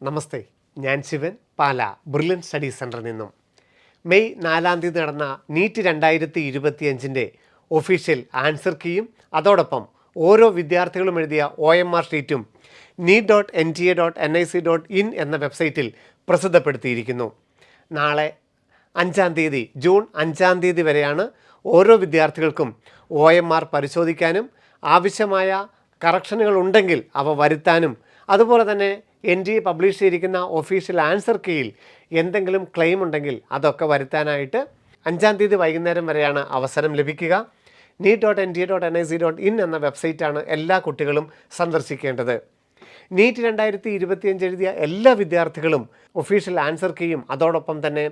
നമസ്തേ, ഞാൻ ശിവൻ, പാല brilliant study സെൻറ്ററിൽ നിന്നും. മെയ് 4-ാം തീയതി നടന്ന നീറ്റ് 2025 ഒഫീഷ്യൽ ആൻസർ കീയും അതോടൊപ്പം ഓരോ വിദ്യാർത്ഥികളും എഴുതിയ OMR ഷീറ്റും NEET.NTA.NIC.in എന്ന വെബ്സൈറ്റിൽ പ്രസിദ്ധപ്പെടുത്തിയിരിക്കുന്നു. നാളെ 5-ാം തീയതി ജൂൺ 5-ാം തീയതി വരെയാണ് ഓരോ വിദ്യാർത്ഥികൾക്കും OMR പരിശോധിക്കാനും ആവശ്യമായ കറക്ഷനുകൾ ഉണ്ടെങ്കിൽ അവ വരുത്താനും അതുപോലെ തന്നെ NTA പബ്ലിഷ് ചെയ്തിരിക്കുന്ന ഒഫീഷ്യൽ ആൻസർ കീയിൽ എന്തെങ്കിലും ക്ലെയിം ഉണ്ടെങ്കിൽ അതൊക്കെ വരുത്താനായിട്ട് 5-ാം തീയതി വൈകുന്നേരം വരെയാണ് അവസരം ലഭിക്കുക. NEET.NTA.NIC.in എന്ന വെബ്സൈറ്റാണ് എല്ലാ കുട്ടികളും സന്ദർശിക്കേണ്ടത്. നീറ്റ് 2025 എഴുതിയ എല്ലാ വിദ്യാർത്ഥികളും ഒഫീഷ്യൽ ആൻസർ കീയും അതോടൊപ്പം തന്നെ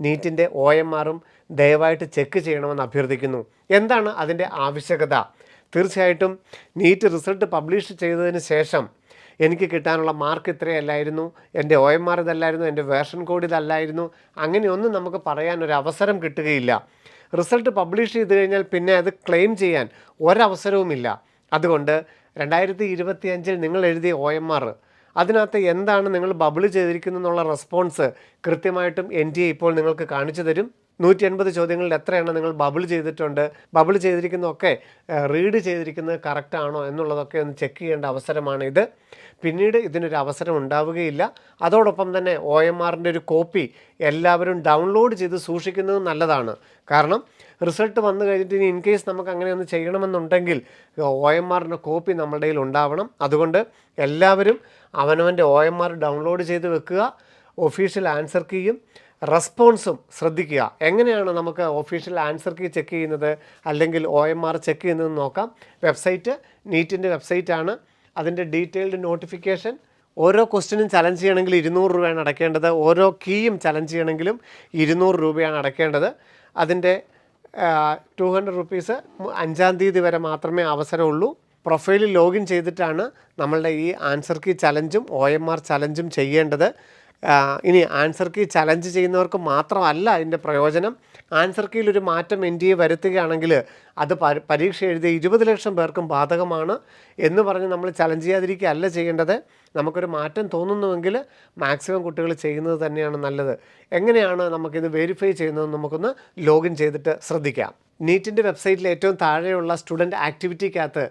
നീറ്റിൻ്റെ OMRഉം ദയവായിട്ട് ചെക്ക് ചെയ്യണമെന്ന് അഭ്യർത്ഥിക്കുന്നു. എന്താണ് അതിൻ്റെ ആവശ്യകത? തീർച്ചയായിട്ടും നീറ്റ് റിസൾട്ട് പബ്ലിഷ് ചെയ്തതിന് ശേഷം എനിക്ക് കിട്ടാനുള്ള മാർക്ക് ഇത്രയല്ലായിരുന്നു, എൻ്റെ OMR ഇതല്ലായിരുന്നു, എൻ്റെ വേർഷൻ കോഡ് ഇതല്ലായിരുന്നു, അങ്ങനെയൊന്നും നമുക്ക് പറയാൻ ഒരു അവസരം കിട്ടുകയില്ല. റിസൾട്ട് പബ്ലിഷ് ചെയ്ത് കഴിഞ്ഞാൽ പിന്നെ അത് ക്ലെയിം ചെയ്യാൻ ഒരവസരവുമില്ല. അതുകൊണ്ട് 2025 നിങ്ങൾ എഴുതിയ OMR അതിനകത്ത് എന്താണ് നിങ്ങൾ ബബിൾ ചെയ്തിരിക്കുന്നു എന്നുള്ള റെസ്പോൺസ് കൃത്യമായിട്ടും NTA ഇപ്പോൾ നിങ്ങൾക്ക് കാണിച്ചു തരും. 180 ചോദ്യങ്ങളിൽ എത്രയാണ് നിങ്ങൾ ബബിൾ ചെയ്തിട്ടുണ്ട്, ബബിൾ ചെയ്തിരിക്കുന്നതൊക്കെ റീഡ് ചെയ്തിരിക്കുന്നത് കറക്റ്റാണോ എന്നുള്ളതൊക്കെ ഒന്ന് ചെക്ക് ചെയ്യേണ്ട അവസരമാണ് ഇത്. പിന്നീട് ഇതിനൊരു അവസരം ഉണ്ടാവുകയില്ല. അതോടൊപ്പം തന്നെ OMRൻ്റെ ഒരു കോപ്പി എല്ലാവരും ഡൗൺലോഡ് ചെയ്ത് സൂക്ഷിക്കുന്നത് നല്ലതാണ്. കാരണം റിസൾട്ട് വന്നു കഴിഞ്ഞിട്ട് ഇനി ഇൻ കേസ് നമുക്ക് അങ്ങനെ ഒന്ന് ചെയ്യണമെന്നുണ്ടെങ്കിൽ OMRൻ്റെ കോപ്പി നമ്മുടെ കയ്യിൽ ഉണ്ടാവണം. അതുകൊണ്ട് എല്ലാവരും അവനവൻ്റെ OMR ഡൗൺലോഡ് ചെയ്ത് വെക്കുക. ഒഫീഷ്യൽ ആൻസർ കീയും റെസ്പോൺസും ശ്രദ്ധിക്കുക. എങ്ങനെയാണ് നമുക്ക് ഒഫീഷ്യൽ ആൻസർ കീ ചെക്ക് ചെയ്യുന്നത് അല്ലെങ്കിൽ OMR ചെക്ക് ചെയ്യുന്നതെന്ന് നോക്കാം. വെബ്സൈറ്റ് നീറ്റിൻ്റെ വെബ്സൈറ്റാണ്. അതിൻ്റെ ഡീറ്റെയിൽഡ് നോട്ടിഫിക്കേഷൻ. ഓരോ ക്വസ്റ്റ്യനും ചലഞ്ച് ചെയ്യണമെങ്കിൽ 200 രൂപയാണ് അടയ്ക്കേണ്ടത്. ഓരോ കീയും ചലഞ്ച് ചെയ്യണമെങ്കിലും 200 രൂപയാണ് അടയ്ക്കേണ്ടത്. അതിൻ്റെ 200 റുപ്പീസ് 5-ാം തീയതി വരെ മാത്രമേ അവസരമുള്ളൂ. പ്രൊഫൈലിൽ ലോഗിൻ ചെയ്തിട്ടാണ് നമ്മളുടെ ഈ ആൻസർ കീ ചലഞ്ചും OMR ചലഞ്ചും ചെയ്യേണ്ടത്. ഇനി ആൻസർ കീ ചലഞ്ച് ചെയ്യുന്നവർക്ക് മാത്രമല്ല അതിൻ്റെ പ്രയോജനം. ആൻസർ കീയിലൊരു മാറ്റം NTA വരുത്തുകയാണെങ്കിൽ അത് പരീക്ഷ എഴുതിയ 20 ലക്ഷം പേർക്കും ബാധകമാണ് എന്ന് പറഞ്ഞ് നമ്മൾ ചലഞ്ച് ചെയ്യാതിരിക്കുകയല്ല ചെയ്യേണ്ടത്. നമുക്കൊരു മാറ്റം തോന്നുന്നുവെങ്കിൽ മാക്സിമം കുട്ടികൾ ചെയ്യുന്നത് തന്നെയാണ് നല്ലത്. എങ്ങനെയാണ് നമുക്കിത് വെരിഫൈ ചെയ്യുന്നത് നമുക്കൊന്ന് ലോഗിൻ ചെയ്തിട്ട് ശ്രദ്ധിക്കാം. നീറ്റിൻ്റെ വെബ്സൈറ്റിൽ ഏറ്റവും താഴെയുള്ള സ്റ്റുഡൻറ്റ് ആക്ടിവിറ്റിക്കകത്ത്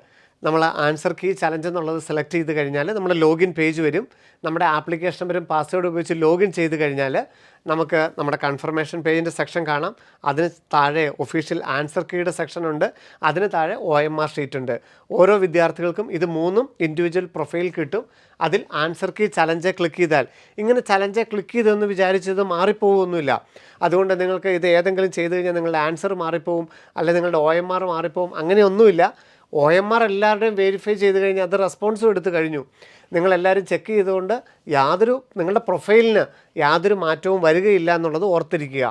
നമ്മൾ ആൻസർ കീ ചലഞ്ച് എന്നുള്ളത് സെലക്ട് ചെയ്ത് കഴിഞ്ഞാൽ നമ്മുടെ ലോഗിൻ പേജ് വരും. നമ്മുടെ ആപ്ലിക്കേഷൻ നമ്പറും പാസ്വേഡ് ഉപയോഗിച്ച് ലോഗിൻ ചെയ്ത് കഴിഞ്ഞാൽ നമുക്ക് നമ്മുടെ കൺഫർമേഷൻ പേജിൻ്റെ സെക്ഷൻ കാണാം. അതിന് താഴെ ഒഫീഷ്യൽ ആൻസർ കീയുടെ സെക്ഷൻ ഉണ്ട്. അതിന് താഴെ OMR ഷീറ്റ് ഉണ്ട്. ഓരോ വിദ്യാർത്ഥികൾക്കും ഇത് 3ഉം ഇൻഡിവിജ്വൽ പ്രൊഫൈൽ കിട്ടും. അതിൽ ആൻസർ കീ ചലഞ്ച് ക്ലിക്ക് ചെയ്താൽ ഇങ്ങനെ ചലഞ്ച് ക്ലിക്ക് ചെയ്തെന്ന് വിചാരിച്ചത് മാറിപ്പോകുമൊന്നുമില്ല. അതുകൊണ്ട് നിങ്ങൾക്ക് ഇത് ഏതെങ്കിലും ചെയ്ത് കഴിഞ്ഞാൽ നിങ്ങളുടെ ആൻസർ മാറിപ്പോവും, അല്ലെങ്കിൽ നിങ്ങളുടെ OMR മാറിപ്പോവും, അങ്ങനെയൊന്നുമില്ല. OMR എല്ലാവരുടെയും വെരിഫൈ ചെയ്ത് കഴിഞ്ഞാൽ അത് റെസ്പോൺസും എടുത്തു കഴിഞ്ഞു. നിങ്ങളെല്ലാവരും ചെക്ക് ചെയ്തുകൊണ്ട് നിങ്ങളുടെ പ്രൊഫൈലിന് യാതൊരു മാറ്റവും വരികയില്ല എന്നുള്ളത് ഓർത്തിരിക്കുക.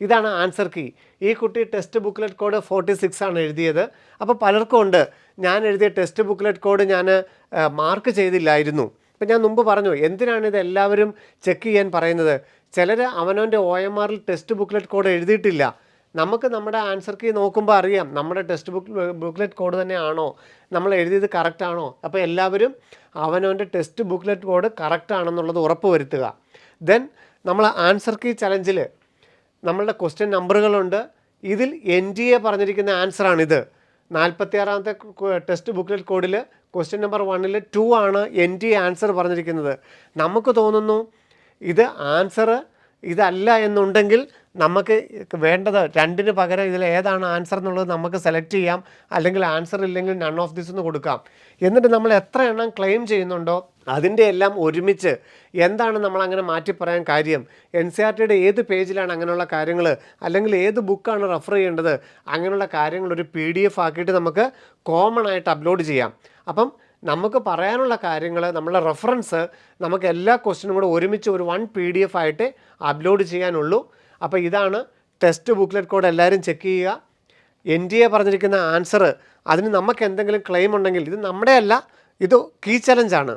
ഇതാണ് ആൻസർ കീ. ഈ കുട്ടി ടെസ്റ്റ് ബുക്ക്ലെറ്റ് കോഡ് 46 ആണ് എഴുതിയത്. അപ്പോൾ പലർക്കും ഉണ്ട്, ഞാൻ എഴുതിയ ടെസ്റ്റ് ബുക്ക്ലെറ്റ് കോഡ് ഞാൻ മാർക്ക് ചെയ്തില്ലായിരുന്നു. ഇപ്പം ഞാൻ മുമ്പ് പറഞ്ഞു എന്തിനാണ് ഇത് എല്ലാവരും ചെക്ക് ചെയ്യാൻ പറയുന്നത്. ചിലർ അവനവൻ്റെ OMRൽ ടെസ്റ്റ് ബുക്ക്ലെറ്റ് കോഡ് എഴുതിയിട്ടില്ല. നമുക്ക് നമ്മുടെ ആൻസർ കീ നോക്കുമ്പോൾ അറിയാം നമ്മുടെ ടെക്സ്റ്റ് ബുക്ക്ലെറ്റ് കോഡ് തന്നെയാണോ, നമ്മൾ എഴുതിയത് കറക്റ്റാണോ. അപ്പോൾ എല്ലാവരും അവനവൻ്റെ ടെക്സ്റ്റ് ബുക്ക്ലെറ്റ് കോഡ് കറക്റ്റ് ആണെന്നുള്ളത് ഉറപ്പ് വരുത്തുക. ദെൻ നമ്മൾ ആൻസർ കീ ചലഞ്ചിൽ നമ്മളുടെ ക്വസ്റ്റ്യൻ നമ്പറുകളുണ്ട്. ഇതിൽ NTA പറഞ്ഞിരിക്കുന്ന ആൻസറാണിത്. 46-ാമത്തെ ടെക്സ്റ്റ് ബുക്ക്ലെറ്റ് കോഡിൽ ക്വസ്റ്റ്യൻ നമ്പർ 1ൽ 2 ആണ് NTA ആൻസർ പറഞ്ഞിരിക്കുന്നത്. നമുക്ക് തോന്നുന്നു ഇത് ആൻസർ ഇതല്ല എന്നുണ്ടെങ്കിൽ നമുക്ക് വേണ്ടത് 2ന് പകരം ഇതിൽ ഏതാണ് ആൻസർ എന്നുള്ളത് നമുക്ക് സെലക്ട് ചെയ്യാം. അല്ലെങ്കിൽ ആൻസർ ഇല്ലെങ്കിൽ നൺ ഓഫ് ദിസ് എന്ന് കൊടുക്കാം. എന്നിട്ട് നമ്മൾ എത്ര എണ്ണം ക്ലെയിം ചെയ്യുന്നുണ്ടോ അതിൻ്റെ എല്ലാം ഒരുമിച്ച് എന്താണ് നമ്മൾ അങ്ങനെ മാറ്റി പറയാൻ കാര്യം, NCERTയുടെ ഏത് പേജിലാണ് അങ്ങനെയുള്ള കാര്യങ്ങൾ, അല്ലെങ്കിൽ ഏത് ബുക്കാണ് റെഫർ ചെയ്യേണ്ടത്, അങ്ങനെയുള്ള കാര്യങ്ങൾ ഒരു PDF ആക്കിയിട്ട് നമുക്ക് കോമൺ ആയിട്ട് അപ്ലോഡ് ചെയ്യാം. അപ്പം നമുക്ക് പറയാനുള്ള കാര്യങ്ങൾ നമ്മളുടെ റെഫറൻസ് നമുക്ക് എല്ലാ ക്വസ്റ്റ്യനും കൂടെ ഒരുമിച്ച് ഒരു 1 PDF ആയിട്ട് അപ്ലോഡ് ചെയ്യാനുള്ളൂ. അപ്പോൾ ഇതാണ് ടെസ്റ്റ് ബുക്ക്ലെറ്റ് കോഡ്. എല്ലാവരും ചെക്ക് ചെയ്യുക. NTA പറഞ്ഞിരിക്കുന്ന ആൻസർ അതിന് നമുക്ക് എന്തെങ്കിലും ക്ലെയിം ഉണ്ടെങ്കിൽ ഇത് നമ്മുടെ അല്ല, ഇത് കീ ചലഞ്ചാണ്.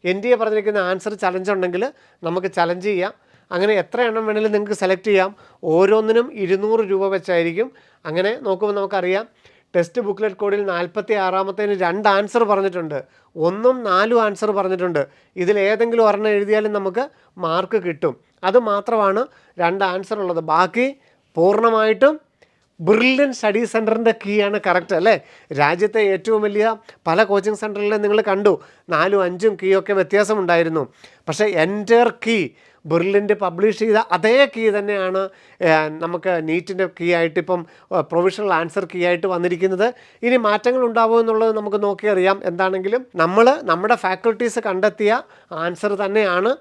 NTA പറഞ്ഞിരിക്കുന്ന ആൻസർ ചലഞ്ച് ഉണ്ടെങ്കിൽ നമുക്ക് ചലഞ്ച് ചെയ്യാം. അങ്ങനെ എത്ര എണ്ണം വേണമെങ്കിലും നിങ്ങൾക്ക് സെലക്ട് ചെയ്യാം. ഓരോന്നിനും 200 രൂപ വെച്ചായിരിക്കും. അങ്ങനെ നോക്കുമ്പോൾ നമുക്കറിയാം ടെസ്റ്റ് ബുക്ക്ലെറ്റ് കോഡിൽ 46-ാമത്തേന് 2 ആൻസർ പറഞ്ഞിട്ടുണ്ട്, 1ഉം 4ഉം ആൻസർ പറഞ്ഞിട്ടുണ്ട്. ഇതിലേതെങ്കിലും ഒരെണ്ണം എഴുതിയാലും നമുക്ക് മാർക്ക് കിട്ടും. അത് മാത്രമാണ് 2 ആൻസർ ഉള്ളത്. ബാക്കി പൂർണ്ണമായിട്ടും ബ്രില്യൻ സ്റ്റഡി സെൻറ്ററിൻ്റെ കീ ആണ് കറക്റ്റ് അല്ലേ. രാജ്യത്തെ ഏറ്റവും വലിയ പല കോച്ചിങ് സെൻറ്ററിലും നിങ്ങൾ കണ്ടു 4ഉം 5ഉം കീ ഒക്കെ വ്യത്യാസമുണ്ടായിരുന്നു. പക്ഷേ എൻ്റർ കീ ബ്രില്യൻ്റ് പബ്ലിഷ് ചെയ്ത അതേ കീ തന്നെയാണ് നമുക്ക് നീറ്റിൻ്റെ കീ ആയിട്ട് ഇപ്പം പ്രൊവിഷണൽ ആൻസർ കീ ആയിട്ട് വന്നിരിക്കുന്നത്. ഇനി മാറ്റങ്ങൾ ഉണ്ടാവുമോ എന്നുള്ളത് നമുക്ക് നോക്കിയറിയാം. എന്താണെങ്കിലും നമ്മുടെ ഫാക്കൽറ്റീസ് കണ്ടെത്തിയ ആൻസർ തന്നെയാണ്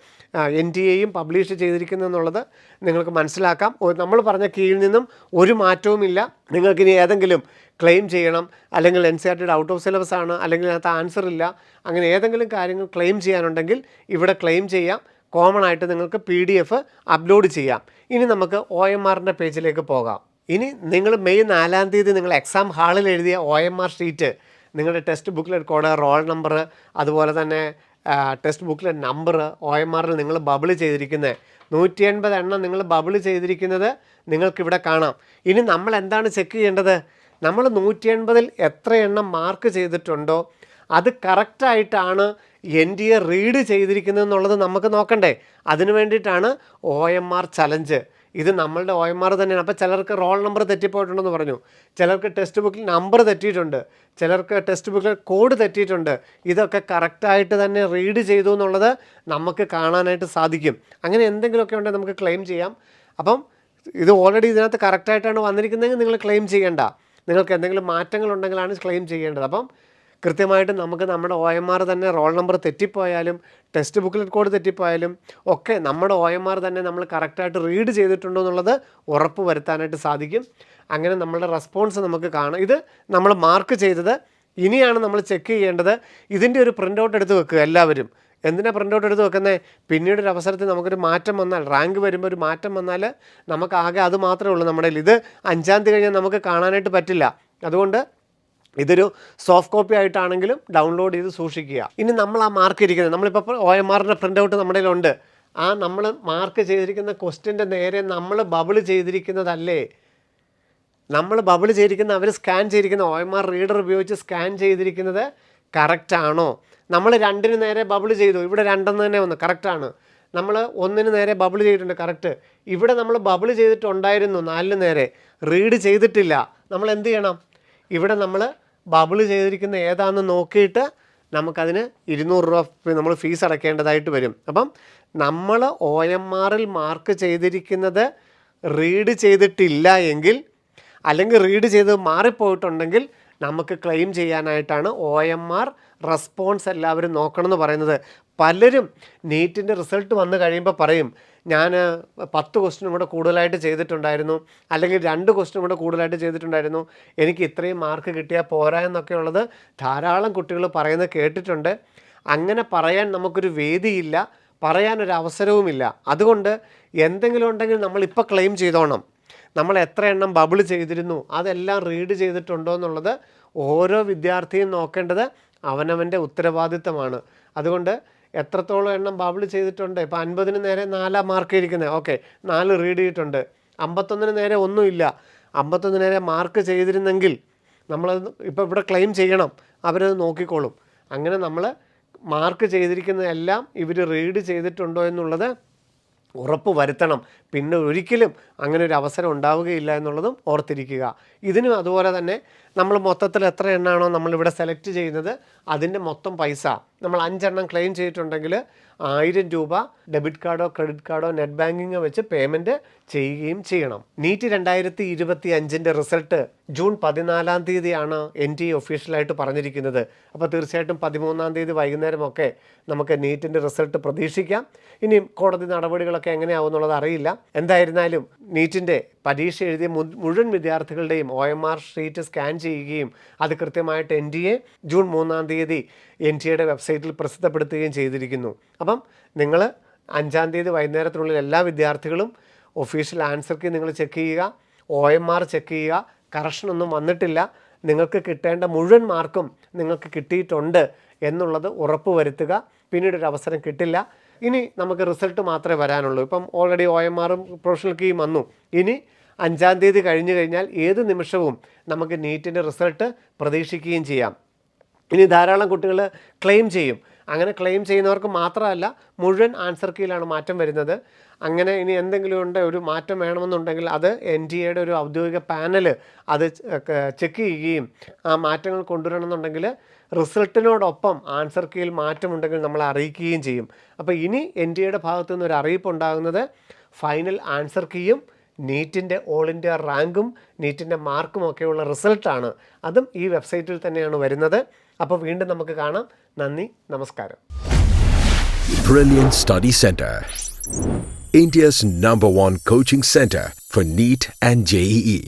NTA പബ്ലിഷ് ചെയ്തിരിക്കുന്നതെന്നുള്ളത് നിങ്ങൾക്ക് മനസ്സിലാക്കാം. നമ്മൾ പറഞ്ഞ കീഴിൽ നിന്നും ഒരു മാറ്റവുമില്ല. നിങ്ങൾക്കിനി ഏതെങ്കിലും ക്ലെയിം ചെയ്യണം, അല്ലെങ്കിൽ NCERT ഔട്ട് ഓഫ് സിലബസ് ആണ്, അല്ലെങ്കിൽ അതിനകത്ത് ആൻസർ ഇല്ല, അങ്ങനെ ഏതെങ്കിലും കാര്യങ്ങൾ ക്ലെയിം ചെയ്യാനുണ്ടെങ്കിൽ ഇവിടെ ക്ലെയിം ചെയ്യാം. കോമൺ ആയിട്ട് നിങ്ങൾക്ക് PDF അപ്ലോഡ് ചെയ്യാം. ഇനി നമുക്ക് OMRൻ്റെ പേജിലേക്ക് പോകാം. ഇനി നിങ്ങൾ മെയ് 4-ാം തീയതി നിങ്ങൾ എക്സാം ഹാളിൽ എഴുതിയ OMR ഷീറ്റ്, നിങ്ങളുടെ text booklet code, roll number, അതുപോലെ തന്നെ ടെക്സ്റ്റ് ബുക്ക്ലെറ്റ് നമ്പർ, OMRൽ നിങ്ങൾ ബബിൾ ചെയ്തിരിക്കുന്നത് 180 എണ്ണം നിങ്ങൾ ബബിൾ ചെയ്തിരിക്കുന്നത് നിങ്ങൾക്കിവിടെ കാണാം. ഇനി നമ്മൾ എന്താണ് ചെക്ക് ചെയ്യേണ്ടത്? നമ്മൾ 180-ൽ എത്ര എണ്ണം മാർക്ക് ചെയ്തിട്ടുണ്ടോ അത് കറക്റ്റായിട്ടാണ് NTA റീഡ് ചെയ്തിരിക്കുന്നതെന്നുള്ളത് നമുക്ക് നോക്കണ്ടേ. അതിന് വേണ്ടിയിട്ടാണ് OMR ചലഞ്ച്. ഇത് നമ്മളുടെ OMR തന്നെയാണ്. അപ്പോൾ ചിലർക്ക് റോൾ നമ്പർ തെറ്റിപ്പോയിട്ടുണ്ടെന്ന് പറഞ്ഞു, ചിലർക്ക് ടെക്സ്റ്റ് ബുക്കിൽ നമ്പർ തെറ്റിയിട്ടുണ്ട്, ചിലർക്ക് ടെക്സ്റ്റ് ബുക്കിൽ കോഡ് തെറ്റിയിട്ടുണ്ട്. ഇതൊക്കെ കറക്റ്റായിട്ട് തന്നെ റീഡ് ചെയ്തു എന്നുള്ളത് നമുക്ക് കാണാനായിട്ട് സാധിക്കും. അങ്ങനെ എന്തെങ്കിലുമൊക്കെ ഉണ്ടെങ്കിൽ നമുക്ക് ക്ലെയിം ചെയ്യാം. അപ്പം ഇത് ഓൾറെഡി ഇതിനകത്ത് കറക്റ്റായിട്ടാണ് വന്നിരിക്കുന്നതെങ്കിൽ നിങ്ങൾ ക്ലെയിം ചെയ്യേണ്ട. നിങ്ങൾക്ക് എന്തെങ്കിലും മാറ്റങ്ങളുണ്ടെങ്കിലാണ് ക്ലെയിം ചെയ്യേണ്ടത്. അപ്പം കൃത്യമായിട്ട് നമുക്ക് നമ്മുടെ OMR തന്നെ റോൾ നമ്പർ തെറ്റിപ്പോയാലും ടെക്സ്റ്റ് ബുക്ക്ലെറ്റ് കോഡ് തെറ്റിപ്പോയാലും ഒക്കെ നമ്മുടെ OMR തന്നെ നമ്മൾ കറക്റ്റായിട്ട് റീഡ് ചെയ്തിട്ടുണ്ടോ എന്നുള്ളത് ഉറപ്പ് വരുത്താനായിട്ട് സാധിക്കും. അങ്ങനെ നമ്മളുടെ റെസ്പോൺസ് നമുക്ക് കാണാം. ഇത് നമ്മൾ മാർക്ക് ചെയ്തത്. ഇനിയാണ് നമ്മൾ ചെക്ക് ചെയ്യേണ്ടത്. ഇതിൻ്റെ ഒരു പ്രിൻ്റ് ഔട്ട് എടുത്ത് വെക്കുക എല്ലാവരും. എന്തിനാണ് പ്രിൻ്റ് ഔട്ട് എടുത്ത് വെക്കുന്നത്? പിന്നീടൊരു അവസരത്തിൽ നമുക്കൊരു മാറ്റം വന്നാൽ, റാങ്ക് വരുമ്പോൾ ഒരു മാറ്റം വന്നാൽ നമുക്ക് ആകെ അത് മാത്രമേ ഉള്ളൂ നമ്മുടെ കയ്യിൽ. ഇത് 5-ാം തീയതി കഴിഞ്ഞാൽ നമുക്ക് കാണാനായിട്ട് പറ്റില്ല. അതുകൊണ്ട് ഇതൊരു സോഫ്റ്റ് കോപ്പി ആയിട്ടാണെങ്കിലും ഡൗൺലോഡ് ചെയ്ത് സൂക്ഷിക്കുക. ഇനി നമ്മൾ ആ മാർക്ക് ഇരിക്കുന്നത്, നമ്മളിപ്പോൾ OMRൻ്റെ പ്രിൻ്റ് ഔട്ട് നമ്മുടെ കയ്യിലുണ്ട്. ആ നമ്മൾ മാർക്ക് ചെയ്തിരിക്കുന്ന ക്വസ്റ്റ്യൻ്റെ നേരെ നമ്മൾ ബബിൾ ചെയ്തിരിക്കുന്നതല്ലേ, നമ്മൾ ബബിൾ ചെയ്തിരിക്കുന്ന അവർ സ്കാൻ ചെയ്തിരിക്കുന്ന OMR റീഡർ ഉപയോഗിച്ച് സ്കാൻ ചെയ്തിരിക്കുന്നത് കറക്റ്റാണോ? നമ്മൾ 2-ന് നേരെ ബബിൾ ചെയ്തു, ഇവിടെ 2 തന്നെ വന്നു, കറക്റ്റാണ്. നമ്മൾ 1-ന് നേരെ ബബിൾ ചെയ്തിട്ടുണ്ട്, കറക്റ്റ്. ഇവിടെ നമ്മൾ ബബിൾ ചെയ്തിട്ടുണ്ടായിരുന്നു 4-ന് നേരെ, റീഡ് ചെയ്തിട്ടില്ല. നമ്മൾ എന്ത് ചെയ്യണം? ഇവിടെ നമ്മൾ ബബിൾ ചെയ്തിരിക്കുന്ന ഏതാണെന്ന് നോക്കിയിട്ട് നമുക്കതിന് 200 രൂപ നമ്മൾ ഫീസ് അടയ്ക്കേണ്ടതായിട്ട് വരും. അപ്പം നമ്മൾ OMRൽ മാർക്ക് ചെയ്തിരിക്കുന്നത് റീഡ് ചെയ്തിട്ടില്ല എങ്കിൽ, അല്ലെങ്കിൽ റീഡ് ചെയ്ത് മാറിപ്പോയിട്ടുണ്ടെങ്കിൽ നമുക്ക് ക്ലെയിം ചെയ്യാനായിട്ടാണ് OMR റെസ്പോൺസ് എല്ലാവരും നോക്കണമെന്ന് പറയുന്നത്. പലരും നീറ്റിൻ്റെ റിസൾട്ട് വന്നു കഴിയുമ്പോൾ പറയും, ഞാൻ 10 ക്വസ്റ്റ്യനും കൂടെ കൂടുതലായിട്ട് ചെയ്തിട്ടുണ്ടായിരുന്നു, അല്ലെങ്കിൽ 2 ക്വസ്റ്റ്യനും കൂടെ കൂടുതലായിട്ട് ചെയ്തിട്ടുണ്ടായിരുന്നു, എനിക്ക് ഇത്രയും മാർക്ക് കിട്ടിയാൽ പോരാ എന്നൊക്കെ ഉള്ളത് ധാരാളം കുട്ടികൾ പറയുന്നത് കേട്ടിട്ടുണ്ട്. അങ്ങനെ പറയാൻ നമുക്കൊരു വേദിയില്ല, പറയാനൊരു അവസരവുമില്ല. അതുകൊണ്ട് എന്തെങ്കിലും ഉണ്ടെങ്കിൽ നമ്മളിപ്പോൾ ക്ലെയിം ചെയ്തോണം. നമ്മൾ എത്ര എണ്ണം ബബിൾ ചെയ്തിരുന്നു, അതെല്ലാം റീഡ് ചെയ്തിട്ടുണ്ടോ എന്നുള്ളത് ഓരോ വിദ്യാർത്ഥിയും നോക്കേണ്ടത് അവനവൻ്റെ ഉത്തരവാദിത്തമാണ്. അതുകൊണ്ട് എത്രത്തോളം എണ്ണം ബബിൾ ചെയ്തിട്ടുണ്ട്, ഇപ്പോൾ 50-ന് നേരെ 4 മാർക്ക് ഇരിക്കുന്നത്, ഓക്കെ 4 റീഡ് ചെയ്തിട്ടുണ്ട്. 51-ന് നേരെ ഒന്നുമില്ല, 51 നേരെ മാർക്ക് ചെയ്തിരുന്നെങ്കിൽ നമ്മളത് ഇപ്പോൾ ഇവിടെ ക്ലെയിം ചെയ്യണം, അവരത് നോക്കിക്കോളും. അങ്ങനെ നമ്മൾ മാർക്ക് ചെയ്തിരിക്കുന്നതെല്ലാം ഇവർ റീഡ് ചെയ്തിട്ടുണ്ടോ എന്നുള്ളത് ഉറപ്പ് വരുത്തണം. പിന്നെ ഒരിക്കലും അങ്ങനെ ഒരു അവസരം ഉണ്ടാവുകയില്ല എന്നുള്ളതും ഓർത്തിരിക്കുക. ഇതിനും അതുപോലെ തന്നെ നമ്മൾ മൊത്തത്തിൽ എത്ര എണ്ണമാണോ നമ്മളിവിടെ സെലക്ട് ചെയ്യുന്നത് അതിൻ്റെ മൊത്തം പൈസ നമ്മൾ 5 എണ്ണം ക്ലെയിം ചെയ്തിട്ടുണ്ടെങ്കിൽ 1000 രൂപ ഡെബിറ്റ് കാർഡോ ക്രെഡിറ്റ് കാർഡോ നെറ്റ് ബാങ്കിങ്ങോ വെച്ച് പേയ്മെൻറ്റ് ചെയ്യുകയും ചെയ്യണം. നീറ്റ് 2025-ൻ്റെ റിസൾട്ട് ജൂൺ 14-ാം തീയതിയാണ് NTA ഒഫീഷ്യലായിട്ട് പറഞ്ഞിരിക്കുന്നത്. അപ്പോൾ തീർച്ചയായിട്ടും 13-ാം തീയതി വൈകുന്നേരമൊക്കെ നമുക്ക് നീറ്റിൻ്റെ റിസൾട്ട് പ്രതീക്ഷിക്കാം. ഇനി കോടതി നടപടികളൊക്കെ എങ്ങനെയാവും എന്നുള്ളത് അറിയില്ല. എന്തായിരുന്നാലും നീറ്റിൻ്റെ പരീക്ഷ എഴുതിയ മുഴുവൻ വിദ്യാർത്ഥികളുടെയും OMR ഷീറ്റ് സ്കാൻ ചെയ്യുകയും അത് കൃത്യമായിട്ട് NTA ജൂൺ 3-ാം തീയതി NTAയുടെ വെബ്സൈറ്റിൽ പ്രസിദ്ധപ്പെടുത്തുകയും ചെയ്തിരിക്കുന്നു. അപ്പം നിങ്ങൾ 5-ാം തീയതി വൈകുന്നേരത്തിനുള്ളിൽ എല്ലാ വിദ്യാർത്ഥികളും ഒഫീഷ്യൽ ആൻസർ കീ നിങ്ങൾ ചെക്ക് ചെയ്യുക, OMR ചെക്ക് ചെയ്യുക. കറക്ഷനൊന്നും വന്നിട്ടില്ല, നിങ്ങൾക്ക് കിട്ടേണ്ട മുഴുവൻ മാർക്കും നിങ്ങൾക്ക് കിട്ടിയിട്ടുണ്ട് എന്നുള്ളത് ഉറപ്പ് വരുത്തുക. പിന്നീടൊരു അവസരം കിട്ടില്ല. ഇനി നമുക്ക് റിസൾട്ട് മാത്രമേ വരാനുള്ളൂ. ഇപ്പം ഓൾറെഡി OMRും പ്രൊഫഷണൽ കീയും വന്നു. ഇനി 5-ാം തീയതി കഴിഞ്ഞു കഴിഞ്ഞാൽ ഏത് നിമിഷവും നമുക്ക് നീറ്റിൻ്റെ റിസൾട്ട് പ്രതീക്ഷിക്കുകയും ചെയ്യാം. ഇനി ധാരാളം കുട്ടികൾ ക്ലെയിം ചെയ്യും. അങ്ങനെ ക്ലെയിം ചെയ്യുന്നവർക്ക് മാത്രമല്ല, മുഴുവൻ ആൻസർ കീയിലാണ് മാറ്റം വരുന്നത്. അങ്ങനെ ഇനി എന്തെങ്കിലും ഉണ്ട്, ഒരു മാറ്റം വേണമെന്നുണ്ടെങ്കിൽ അത് NTA ഒരു ഔദ്യോഗിക പാനൽ അത് ചെക്ക് ചെയ്യുകയും ആ മാറ്റങ്ങൾ കൊണ്ടുവരണമെന്നുണ്ടെങ്കിൽ റിസൾട്ടിനോടൊപ്പം ആൻസർ കീയിൽ മാറ്റമുണ്ടെങ്കിൽ നമ്മളെ അറിയിക്കുകയും ചെയ്യും. അപ്പോൾ ഇനി NTA ഭാഗത്തു നിന്ന് ഒരു അറിയിപ്പ് ഉണ്ടാകുന്നത് ഫൈനൽ ആൻസർ കീയും നീറ്റിൻ്റെ ഓൾ ഇന്ത്യ റാങ്കും നീറ്റിൻ്റെ മാർക്കും ഒക്കെയുള്ള റിസൾട്ടാണ്. അതും ഈ വെബ്സൈറ്റിൽ തന്നെയാണ് വരുന്നത്. അപ്പോൾ വീണ്ടും നമുക്ക് കാണാം. നന്ദി, നമസ്കാരം. Brilliant Study Center, India's #1 coaching center for NEET and JEE.